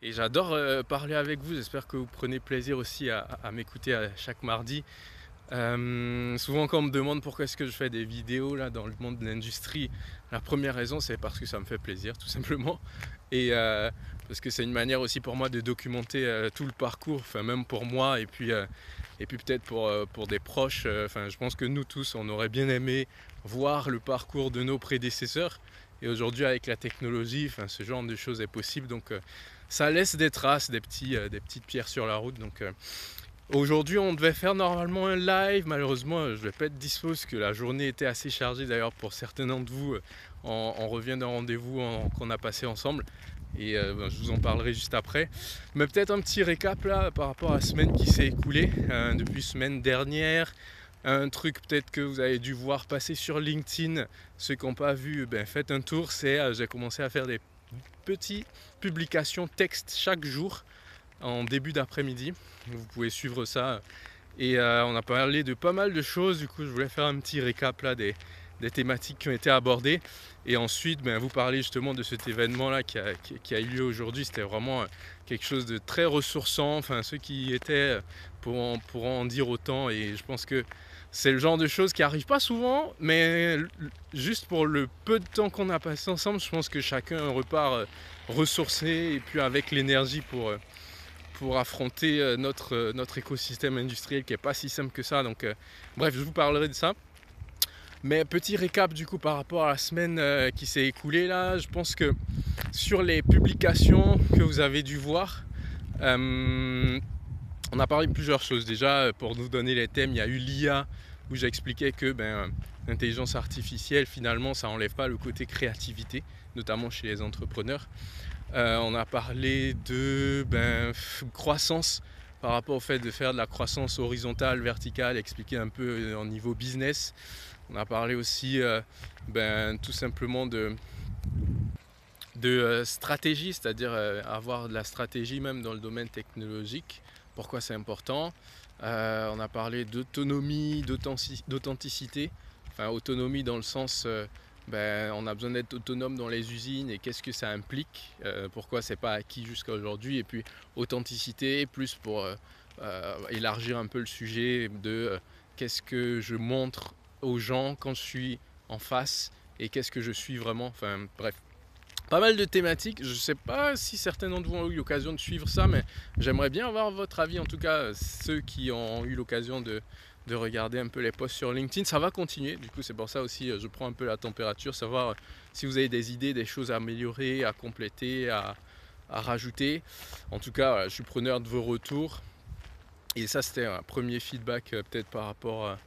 et j'adore parler avec vous. J'espère que vous prenez plaisir aussi à m'écouter à chaque mardi. Souvent quand on me demande pourquoi est-ce que je fais des vidéos là dans le monde de l'industrie, la première raison c'est parce que ça me fait plaisir tout simplement et parce que c'est une manière aussi pour moi de documenter tout le parcours, enfin même pour moi et puis peut-être pour des proches. Enfin, je pense que nous tous on aurait bien aimé voir le parcours de nos prédécesseurs et aujourd'hui avec la technologie, enfin, ce genre de choses est possible donc ça laisse des traces, des petites pierres sur la route donc aujourd'hui, on devait faire normalement un live. Malheureusement, je ne vais pas être dispo parce que la journée était assez chargée. D'ailleurs, pour certains d'entre vous, on revient d'un rendez-vous qu'on a passé ensemble. Et je vous en parlerai juste après. Mais peut-être un petit récap là par rapport à la semaine qui s'est écoulée depuis semaine dernière. Un truc peut-être que vous avez dû voir passer sur LinkedIn. Ceux qui n'ont pas vu, ben, faites un tour. J'ai commencé à faire des petites publications texte chaque jour en début d'après-midi. Vous pouvez suivre ça. Et on a parlé de pas mal de choses. Du coup, je voulais faire un petit récap là des thématiques qui ont été abordées. Et ensuite, ben, vous parler justement de cet événement-là qui a eu lieu aujourd'hui. C'était vraiment quelque chose de très ressourçant. Enfin, ceux qui étaient pourront en dire autant. Et je pense que c'est le genre de choses qui n'arrivent pas souvent. Mais juste pour le peu de temps qu'on a passé ensemble, je pense que chacun repart ressourcé et puis avec l'énergie pour affronter notre écosystème industriel qui n'est pas si simple que ça. Donc, bref, je vous parlerai de ça. Mais petit récap du coup par rapport à la semaine qui s'est écoulée là, je pense que sur les publications que vous avez dû voir, on a parlé de plusieurs choses. Déjà, pour nous donner les thèmes, il y a eu l'IA où j'expliquais que l'intelligence artificielle, finalement, ça n'enlève pas le côté créativité, notamment chez les entrepreneurs. On a parlé de croissance par rapport au fait de faire de la croissance horizontale, verticale, expliquer un peu en niveau business. On a parlé aussi tout simplement de stratégie, c'est-à-dire avoir de la stratégie même dans le domaine technologique, pourquoi c'est important. On a parlé d'autonomie, d'authenticité, enfin autonomie dans le sens on a besoin d'être autonome dans les usines et qu'est-ce que ça implique, pourquoi c'est pas acquis jusqu'à aujourd'hui, et puis authenticité plus pour élargir un peu le sujet de qu'est-ce que je montre aux gens quand je suis en face et qu'est-ce que je suis vraiment, enfin bref. Pas mal de thématiques, je ne sais pas si certains d'entre vous ont eu l'occasion de suivre ça, mais j'aimerais bien avoir votre avis, en tout cas ceux qui ont eu l'occasion de regarder un peu les posts sur LinkedIn. Ça va continuer, du coup c'est pour ça aussi je prends un peu la température, savoir si vous avez des idées, des choses à améliorer, à compléter, à rajouter. En tout cas, voilà, je suis preneur de vos retours. Et ça c'était un premier feedback peut-être par rapport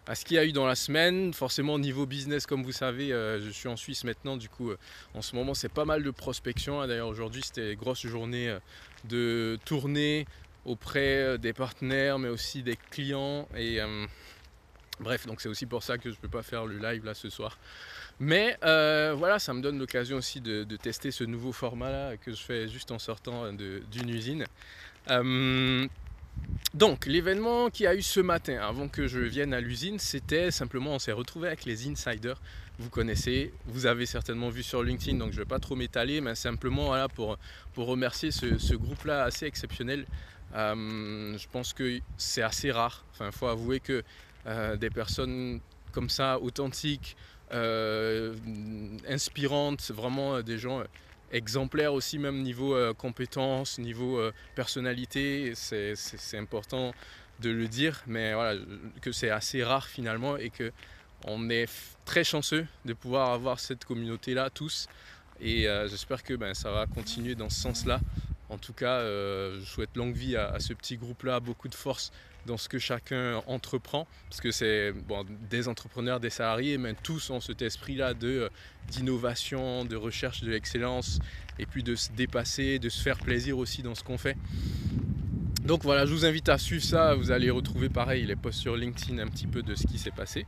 à ce qu'il y a eu dans la semaine. Forcément au niveau business, comme vous savez, je suis en Suisse maintenant, du coup en ce moment c'est pas mal de prospection. D'ailleurs aujourd'hui c'était une grosse journée de tournée auprès des partenaires mais aussi des clients et bref, donc c'est aussi pour ça que je ne peux pas faire le live là ce soir. Mais voilà, ça me donne l'occasion aussi de tester ce nouveau format là que je fais juste en sortant d'une usine. Donc l'événement qu'il y a eu ce matin avant que je vienne à l'usine, c'était simplement on s'est retrouvé avec les insiders. Vous connaissez, vous avez certainement vu sur LinkedIn, donc je ne vais pas trop m'étaler, mais simplement voilà, pour remercier ce groupe-là assez exceptionnel. Je pense que c'est assez rare. Enfin, il faut avouer que des personnes comme ça, authentiques, inspirantes, vraiment des gens exemplaires aussi, même niveau compétences, niveau personnalité, c'est important de le dire, mais voilà, que c'est assez rare finalement et que on est très chanceux de pouvoir avoir cette communauté là tous, et j'espère que ça va continuer dans ce sens là. En tout cas, je souhaite longue vie à ce petit groupe là, beaucoup de force dans ce que chacun entreprend, parce que c'est des entrepreneurs, des salariés, mais tous ont cet esprit-là d'innovation, de recherche de l'excellence, et puis de se dépasser, de se faire plaisir aussi dans ce qu'on fait. Donc voilà, je vous invite à suivre ça, vous allez retrouver pareil les posts sur LinkedIn un petit peu de ce qui s'est passé.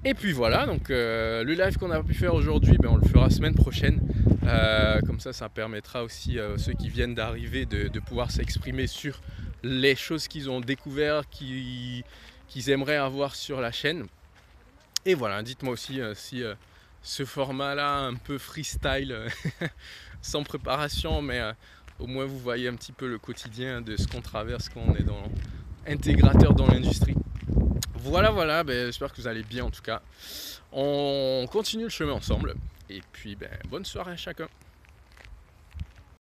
Et puis voilà, donc le live qu'on a pu faire aujourd'hui, on le fera semaine prochaine. Comme ça permettra aussi ceux qui viennent d'arriver de pouvoir s'exprimer sur les choses qu'ils ont découvertes, qu'ils aimeraient avoir sur la chaîne. Et voilà, dites-moi aussi si ce format-là, un peu freestyle, sans préparation, mais Au moins vous voyez un petit peu le quotidien de ce qu'on traverse quand on est intégrateur dans l'industrie. Voilà, ben, j'espère que vous allez bien en tout cas. On continue le chemin ensemble. Et puis bonne soirée à chacun.